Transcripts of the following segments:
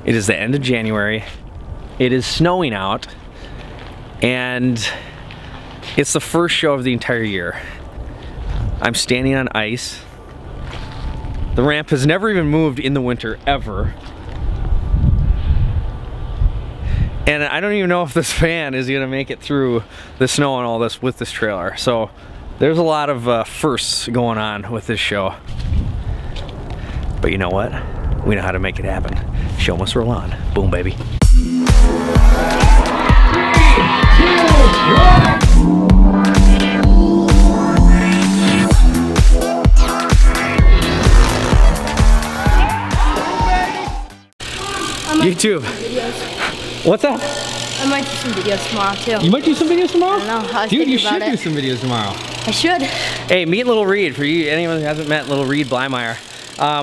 It is the end of January. It is snowing out, and it's the first show of the entire year. I'm standing on ice. The ramp has never even moved in the winter, ever. And I don't even know if this van is gonna make it through the snow and all this with this trailer. So there's a lot of firsts going on with this show. But you know what? We know how to make it happen. Show must roll on. Boom, baby. 3, 2, 1. YouTube. What's up? I might do some videos tomorrow too. You might do some videos tomorrow? I don't know. Dude, you should do some videos tomorrow. I should. Hey, meet Little Reed. For you, anyone who hasn't met Little Reed Blymeyer.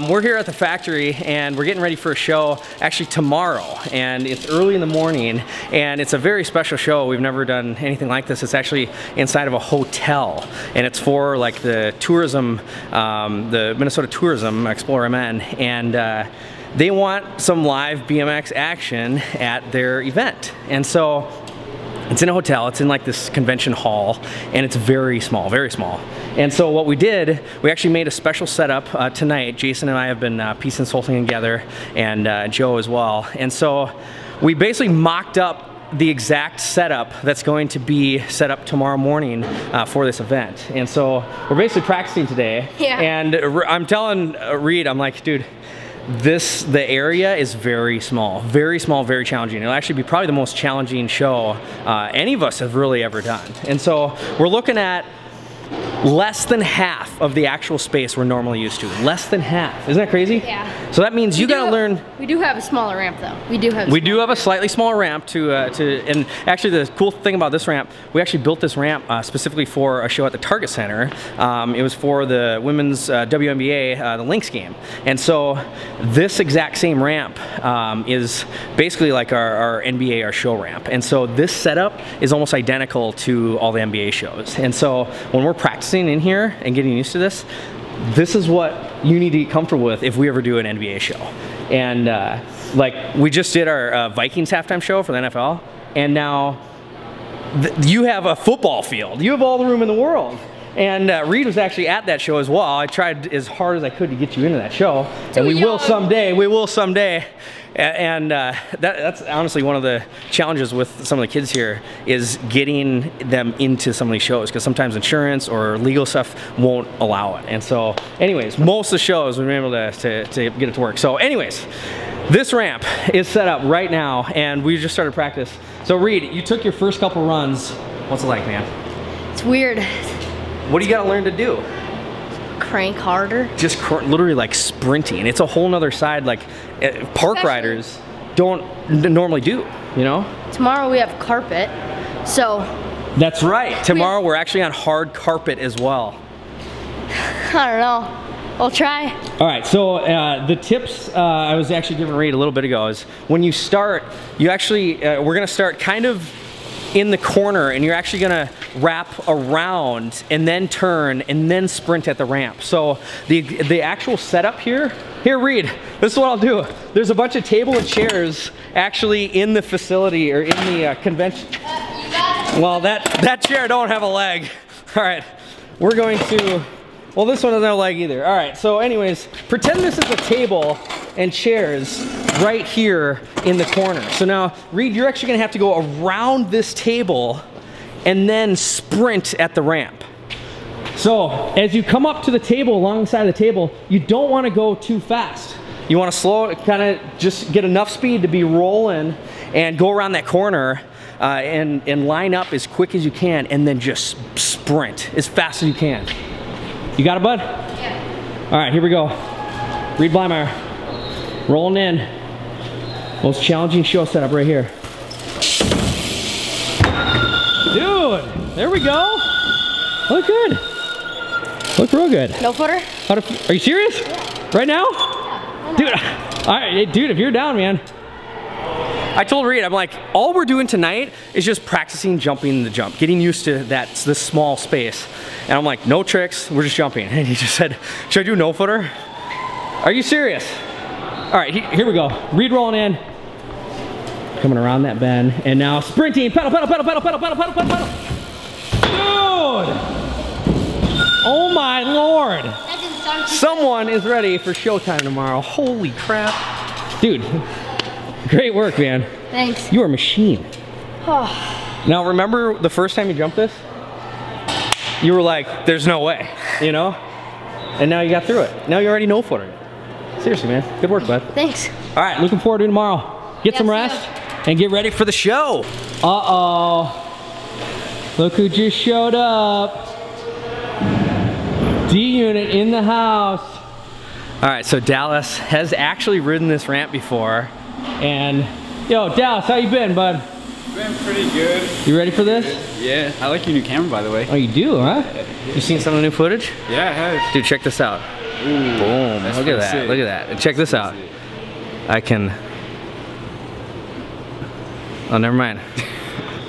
We're here at the factory and we're getting ready for a show actually tomorrow, and it's early in the morning and it's a very special show. We've never done anything like this. It's actually inside of a hotel, and it's for like the tourism, the Minnesota Tourism Explorer Men, and they want some live BMX action at their event. And so it's in a hotel, it's in like this convention hall, and it's very small, very small. And so what we did, we actually made a special setup tonight. Jason and I have been piece consulting together, and Joe as well. And so we basically mocked up the exact setup that's going to be set up tomorrow morning for this event. And so we're basically practicing today. Yeah. And I'm telling Reed, I'm like, dude, the area is very small, very challenging. It'll actually be probably the most challenging show any of us have really ever done. And so we're looking at less than half of the actual space we're normally used to. Less than half. Isn't that crazy? Yeah. So that means you gotta learn. We do have a smaller ramp though. We do have a slightly smaller ramp and actually the cool thing about this ramp, we actually built this ramp specifically for a show at the Target Center. It was for the women's WNBA, the Lynx game. And so this exact same ramp is basically like our NBA, our show ramp. And so this setup is almost identical to all the NBA shows. And so when we're practicing in here and getting used to this, this is what you need to get comfortable with if we ever do an NBA show. And like we just did our Vikings halftime show for the NFL, and now you have a football field. You have all the room in the world. And Reed was actually at that show as well. I tried as hard as I could to get you into that show, and we will someday. We will someday. And that's honestly one of the challenges with some of the kids here, is getting them into some of these shows, because sometimes insurance or legal stuff won't allow it. And so anyways, most of the shows we've been able to get it to work. So anyways, this ramp is set up right now and we just started practice. So Reed, you took your first couple runs. What's it like, man? It's weird. What do you gotta learn to do? Crank harder. Just literally like sprinting. It's a whole nother side, like park riders don't normally do, you know? Tomorrow we have carpet, so. That's right. Tomorrow we're actually on hard carpet as well. I don't know. We'll try. All right, so the tips I was actually giving Reed a little bit ago is when you start, you actually, we're gonna start kind of in the corner, and you're actually gonna wrap around and then turn and then sprint at the ramp. So the actual setup here Reed, this is what I'll do. There's a bunch of table and chairs actually in the facility, or in the convention. Well, that chair don't have a leg. All right, we're going to, well, this one doesn't have a leg either. All right, so anyways, pretend this is a table and chairs right here in the corner. So now, Reed, you're actually gonna have to go around this table and then sprint at the ramp. So as you come up to the table, alongside the table, you don't wanna go too fast. You wanna slow it, kinda just get enough speed to be rolling and go around that corner and line up as quick as you can, and then just sprint as fast as you can. You got it, bud? Yeah. All right, here we go. Reed Blymeyer, rolling in. Most challenging show setup right here. Dude, there we go. Look good. Look real good. No footer? Are you serious? Yeah. Right now? Yeah. Dude, all right, dude, if you're down, man. I told Reed, I'm like, all we're doing tonight is just practicing jumping the jump, getting used to this small space. And I'm like, no tricks, we're just jumping. And he just said, should I do no footer? Are you serious? All right, here we go. Reed rolling in. coming around that bend, and now sprinting, pedal, pedal, pedal, pedal, pedal, pedal, pedal, pedal, pedal. Dude! Oh my Lord! Someone is ready for showtime tomorrow. Holy crap. Dude, great work, man. Thanks. You are a machine. Now remember the first time you jumped this? You were like, there's no way, you know? And now you got through it. Now you already know footing. Seriously, man. Good work, bud. Thanks. All right, looking forward to tomorrow. Get some rest and get ready for the show. Uh-oh. Look who just showed up. D-Unit in the house. All right, so Dallas has actually ridden this ramp before. And, yo, Dallas, how you been, bud? Been pretty good. You ready for this? Yeah, I like your new camera, by the way. Oh, you do, huh? You seen some of the new footage? Yeah, I have. Dude, check this out. Ooh, boom. Look at that. sick. Look at that. And check this out. I can... Oh, never mind.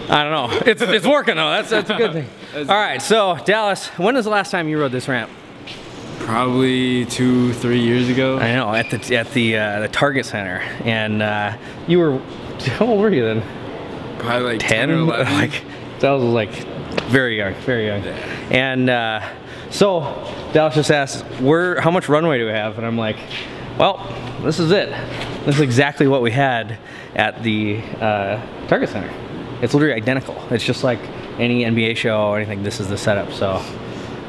I don't know. It's working, though. That's a good thing. All right, so, Dallas, when was the last time you rode this ramp? Probably 2-3 years ago. I know, at the Target Center. And you were... How old were you then? Probably like 10 or 11. Like, that was like very young, very young. Yeah. And so Dallas just asked, how much runway do we have? And I'm like, well, this is it. This is exactly what we had at the Target Center. It's literally identical. It's just like any NBA show or anything. This is the setup. So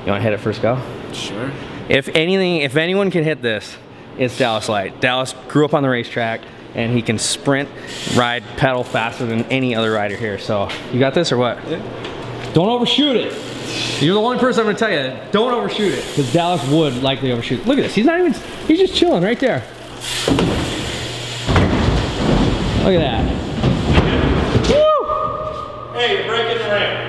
you want to hit it first go? Sure. If anyone can hit this, it's Dallas Light. Dallas grew up on the racetrack, and he can sprint, ride, pedal faster than any other rider here. So, you got this or what? Yeah. Don't overshoot it. You're the only person I'm gonna tell you, don't overshoot it. Because Dallas would likely overshoot. Look at this, he's just chilling right there. Look at that. Woo! Hey, you're breaking the ramp.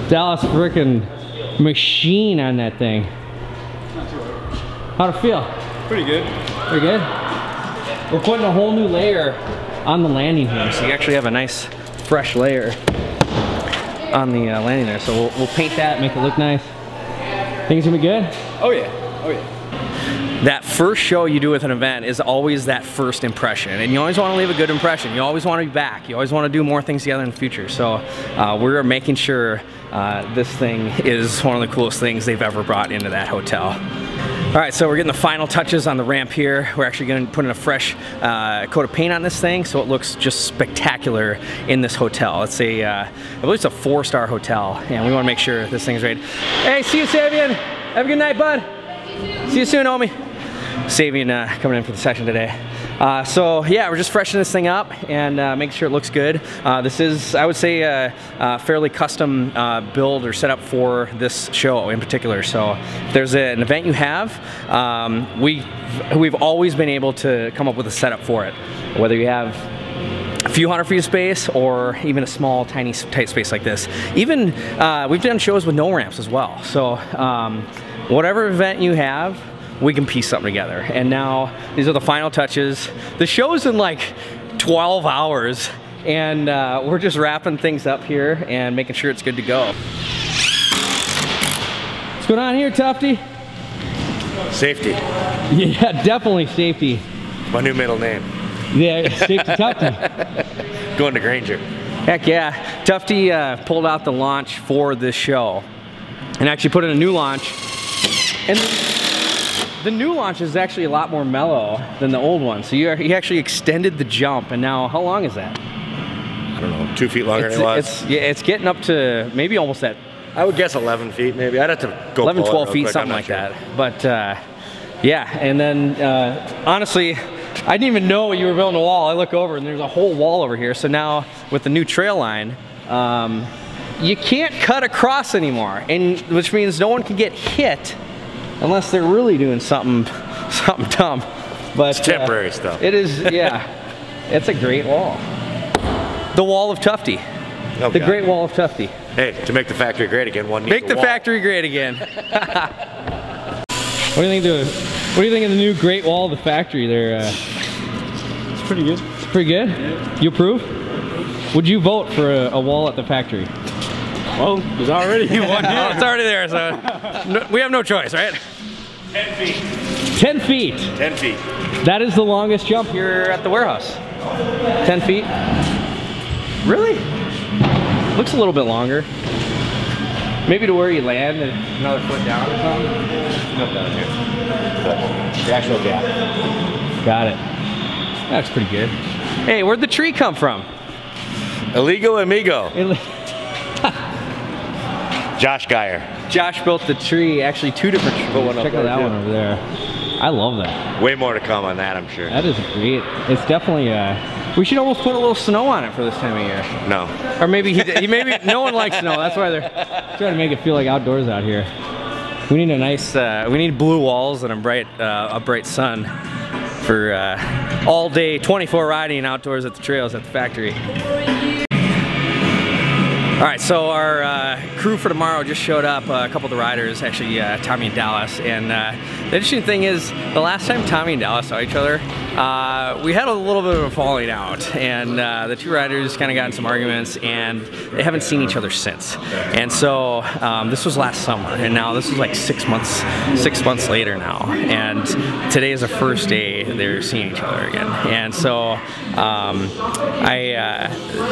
Dallas frickin' machine on that thing. How'd it feel? Pretty good. Pretty good? We're putting a whole new layer on the landing here, so you actually have a nice fresh layer on the landing there. So we'll paint that, make it look nice. Think it's gonna be good? Oh yeah, oh yeah. That first show you do with an event is always that first impression, and you always want to leave a good impression. You always want to be back. You always want to do more things together in the future. So we're making sure this thing is one of the coolest things they've ever brought into that hotel. All right, so we're getting the final touches on the ramp here. We're actually going to put in a fresh coat of paint on this thing so it looks just spectacular in this hotel. It's I believe it's a 4-star hotel, and we want to make sure this thing's ready. Hey, see you, Savian. Have a good night, bud. See you soon, homie. Savian coming in for the session today. So yeah, we're just freshening this thing up and making sure it looks good. This is, I would say, a fairly custom build or setup for this show in particular. So if there's an event you have, we've always been able to come up with a setup for it. Whether you have a few hundred feet of space or even a small, tiny, tight space like this. Even, we've done shows with no ramps as well. So whatever event you have, we can piece something together. And now these are the final touches. The show's in like 12 hours and we're just wrapping things up here and making sure it's good to go. What's going on here, Tufty? Safety. Yeah, definitely safety. My new middle name. Yeah, Safety Tufty. Going to Granger. Heck yeah. Tufty pulled out the launch for this show and actually put in a new launch. And the new launch is actually a lot more mellow than the old one. So he actually extended the jump, and now how long is that? I don't know, 2 feet longer than it was. Yeah, it's getting up to maybe almost that. I would guess 11 feet maybe. I'd have to go 11, 12 feet, something like that. But yeah, and then honestly, I didn't even know you were building a wall. I look over and there's a whole wall over here. So now with the new trail line, you can't cut across anymore, and which means no one can get hit unless they're really doing something dumb. But it's temporary stuff. It is, yeah. It's a great wall. The Wall of Tufty. Oh, the God. Great Wall of Tufty. Hey, to make the factory great again, one needs Make the wall. factory great again. What do you think of the new Great Wall of the factory there? It's pretty good. It's pretty good? Yeah. You approve? Would you vote for a wall at the factory? Well, there's already one here. Oh, it's already there, so we have no choice, right? 10 feet. 10 feet. 10 feet. That is the longest jump here at the warehouse. 10 feet. Really? Looks a little bit longer. Maybe to where you land and another foot down or something. Nope, down here. The actual gap. Got it. That's pretty good. Hey, where'd the tree come from? Illegal amigo. Josh Geyer. Josh built the tree, actually 2 different trees. Put one up Check out there, that too. one over there. I love that. Way more to come on that, I'm sure. That is great. It's definitely, we should almost put a little snow on it for this time of year. No. Or maybe, maybe no one likes snow. That's why they're trying to make it feel like outdoors out here. We need a nice, we need blue walls and a bright sun for all day 24 riding outdoors at the trails at the factory. All right, so our crew for tomorrow just showed up. A couple of the riders, actually Tommy and Dallas. And the interesting thing is, the last time Tommy and Dallas saw each other, we had a little bit of a falling out. And the 2 riders kind of got in some arguments, and they haven't seen each other since. And so this was last summer, and now this is like 6 months later now. And today is the first day they're seeing each other again. And so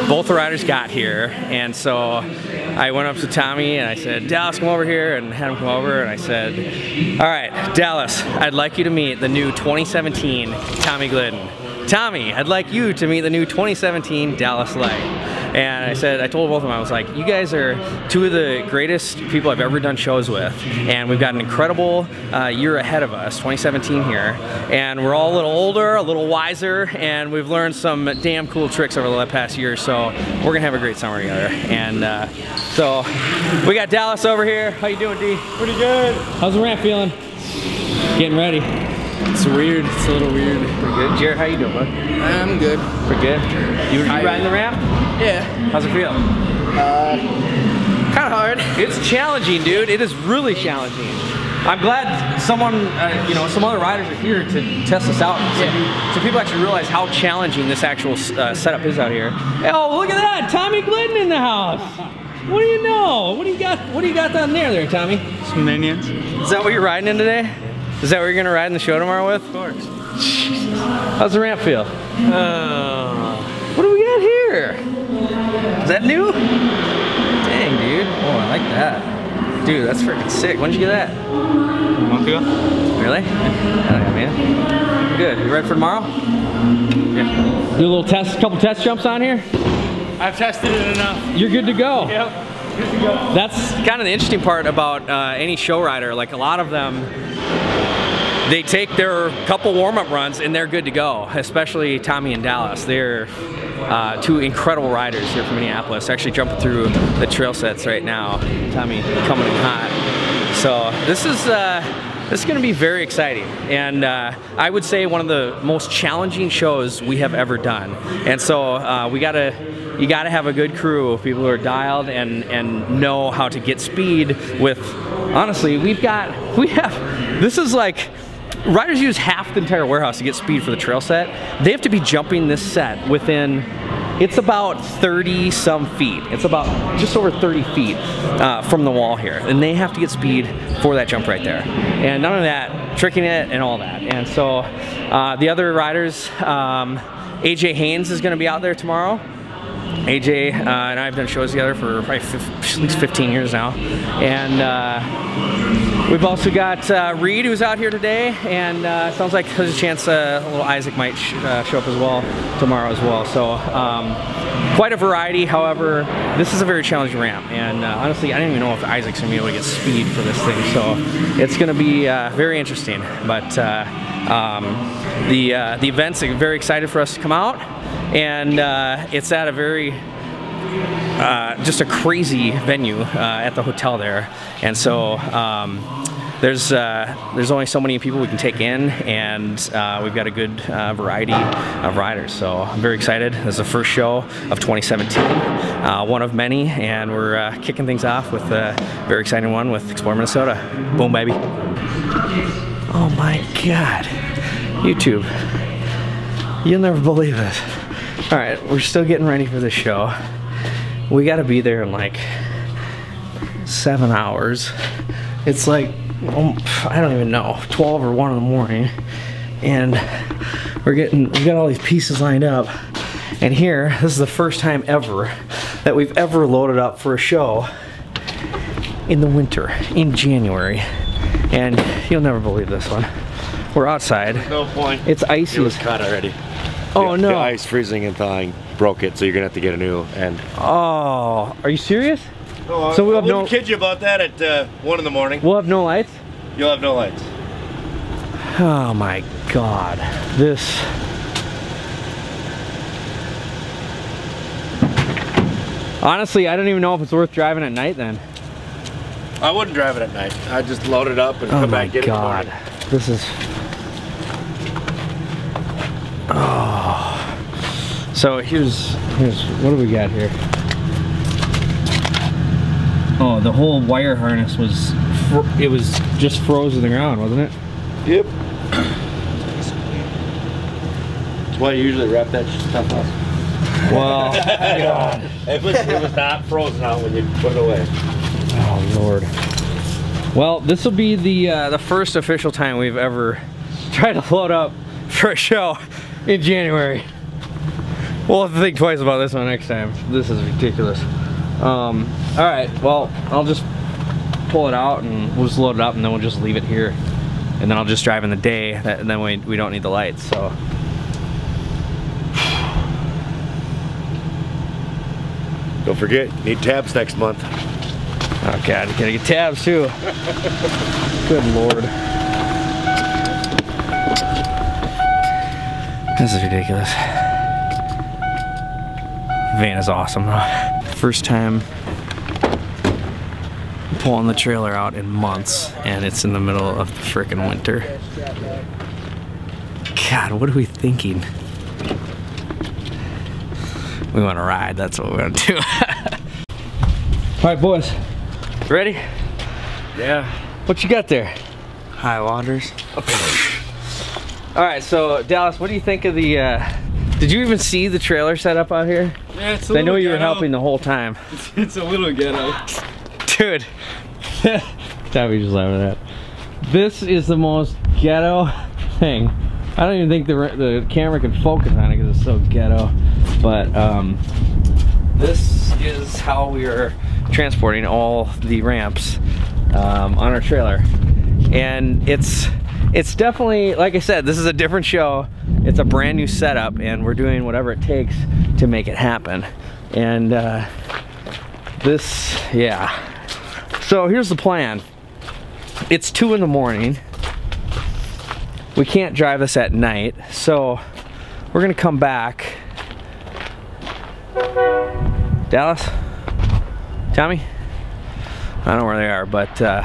both the riders got here, and so I went up to Tommy and I said, Dallas, come over here, and had him come over, and I said, all right, Dallas, I'd like you to meet the new 2017 Tommy Glidden. Tommy, I'd like you to meet the new 2017 Dallas Light. And I told both of them, I was like, you guys are 2 of the greatest people I've ever done shows with, and we've got an incredible year ahead of us, 2017 here, and we're all a little older, a little wiser, and we've learned some damn cool tricks over the past year, so we're gonna have a great summer together. And so we got Dallas over here. How you doing, D? Pretty good. How's the ramp feeling? Getting ready. It's weird. It's a little weird. Pretty good. Jared, how you doing, bud? I'm good. Pretty good. You riding the ramp? Yeah. How's it feel? Kind of hard. It's challenging, dude. It is really challenging. I'm glad someone, you know, some other riders are here to test this out, so people actually realize how challenging this actual setup is out here. Oh, look at that, Tommy Glidden in the house. What do you know? What do you got? What do you got down there, Tommy? Some minions. Is that what you're riding in today? Is that what you're gonna ride in the show tomorrow with? Of course. How's the ramp feel? What do we got here? Is that new? Dang, dude. Oh, I like that. Dude, that's freaking sick. When did you get that? A month ago. Really? Hell yeah, man. Good. You ready for tomorrow? Yeah. Do a little test, couple test jumps on here? I've tested it enough. You're good to go. Yep. Good to go. That's kind of the interesting part about any show rider. Like a lot of them, they take their couple warm-up runs and they're good to go, especially Tommy and Dallas. They're 2 incredible riders here from Minneapolis, actually jumping through the trail sets right now. Tommy coming in hot. So this is going to be very exciting, and I would say one of the most challenging shows we have ever done. And so you gotta have a good crew of people who are dialed and know how to get speed with. Honestly, this is like, riders use half the entire warehouse to get speed for the trail set. They have to be jumping this set within, it's about 30 some feet. It's about just over 30 feet from the wall here. And they have to get speed for that jump right there. And none of that, tricking it and all that. And so the other riders, AJ Haynes is gonna be out there tomorrow. AJ and I have done shows together for probably at least 15 years now. And we've also got Reed, who's out here today, and sounds like there's a chance little Isaac might show up as well tomorrow as well. So quite a variety. However, this is a very challenging ramp, and honestly, I don't even know if Isaac's gonna be able to get speed for this thing. So it's gonna be very interesting. But the event's very excited for us to come out, and it's at a very just a crazy venue at the hotel there, and so there's only so many people we can take in, and we've got a good variety of riders. So I'm very excited. This is the first show of 2017, one of many, and we're kicking things off with a very exciting one with Explore Minnesota. Boom, baby. Oh my God, YouTube. You'll never believe this. All right, we're still getting ready for the show. We gotta be there in like 7 hours. It's like I don't even know, 12 or 1 in the morning, and we got all these pieces lined up. And here, this is the first time ever that we've ever loaded up for a show in the winter, in January. And you'll never believe this one. We're outside. No point. It's icy. It was cut already. Oh no. The ice freezing and thawing broke it, so you're gonna have to get a new end. Oh, are you serious? No, so we'll have I wouldn't kid you about that at 1 in the morning. We'll have no lights? You'll have no lights. Oh my God. This. Honestly, I don't even know if it's worth driving at night then. I wouldn't drive it at night. I'd just load it up and come back and get it in the morning. This is. Oh. So here's what do we got here? Oh, the whole wire harness was just froze to the ground, wasn't it? Yep. That's why you usually wrap that stuff up. Well, it was not frozen out when you put it away. Oh Lord. Well, this will be the first official time we've ever tried to load up for a show in January. We'll have to think twice about this one next time. This is ridiculous. All right, well, I'll just pull it out and we'll just load it up and then we'll just leave it here. And then I'll just drive in the day, and then we don't need the lights, so. Don't forget, you need tabs next month. Oh God, gotta get tabs too. Good Lord. This is ridiculous. Van is awesome though. First time pulling the trailer out in months, and it's in the middle of the frickin' winter. God, what are we thinking? We want to ride, that's what we're gonna do. Alright boys, ready? Yeah. What you got there? High waters. Alright, so Dallas, what do you think of the, did you even see the trailer set up out here? Yeah, it's I know you were helping the whole time. It's a little ghetto. Dude, Tommy just laughing at that. This is the most ghetto thing. I don't even think the camera can focus on it because it's so ghetto. But this is how we are transporting all the ramps on our trailer. And it's definitely, like I said, this is a different show. It's a brand new setup and we're doing whatever it takes to make it happen. And yeah. So here's the plan. It's 2 in the morning. We can't drive this at night, so we're gonna come back. Dallas? Tommy? I don't know where they are, but I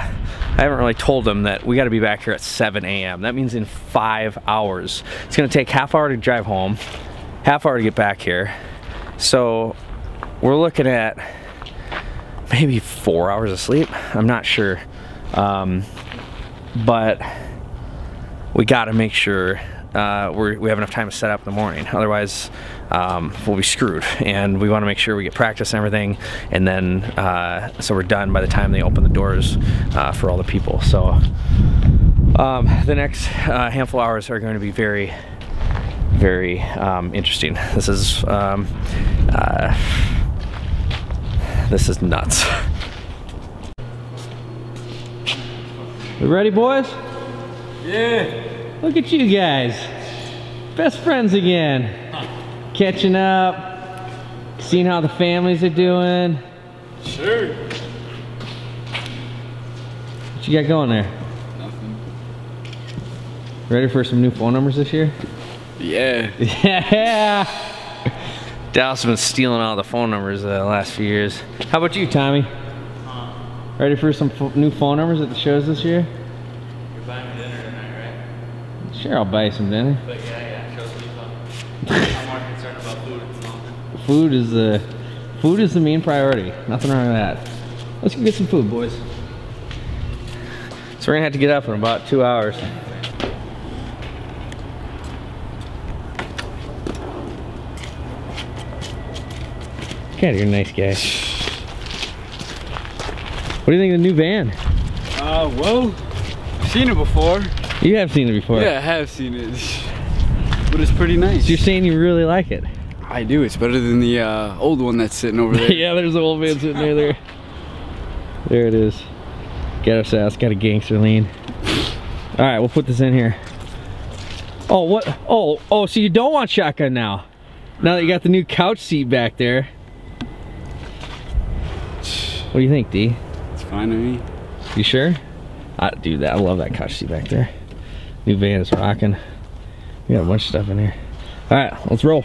haven't really told them that we gotta be back here at 7 a.m. That means in 5 hours. It's gonna take half hour to drive home, half hour to get back here. So we're looking at maybe 4 hours of sleep. I'm not sure. But we got to make sure we have enough time to set up in the morning. Otherwise, we'll be screwed. And we want to make sure we get practice and everything. And then, so we're done by the time they open the doors for all the people. So the next handful of hours are going to be very, very interesting. This is nuts. We ready, boys? Yeah. Look at you guys. Best friends again. Catching up. Seeing how the families are doing. Sure. What you got going there? Nothing. Ready for some new phone numbers this year? Yeah. Yeah. Dallas has been stealing all the phone numbers the last few years. How about you, Tommy? Ready for some new phone numbers at the shows this year? You're buying me dinner tonight, right? Sure, I'll buy you some dinner. But yeah, shows will be fun. I'm more concerned about food at the moment. Food is the main priority. Nothing wrong with that. Let's go get some food, boys. So we're gonna have to get up in about 2 hours. God, you're a nice guy. What do you think of the new van? Well, seen it before. You have seen it before. Yeah, I have seen it. But it's pretty nice. So you're saying you really like it? I do. It's better than the old one that's sitting over there. Yeah, there's the old man sitting there. There it is. Got our sass, got a gangster lean. All right, we'll put this in here. Oh, what? Oh, so you don't want shotgun now? Now that you got the new couch seat back there. What do you think, D? It's fine to me. You sure? Dude, I love that couch seat back there. New van is rocking. We got a bunch of stuff in here. All right, let's roll.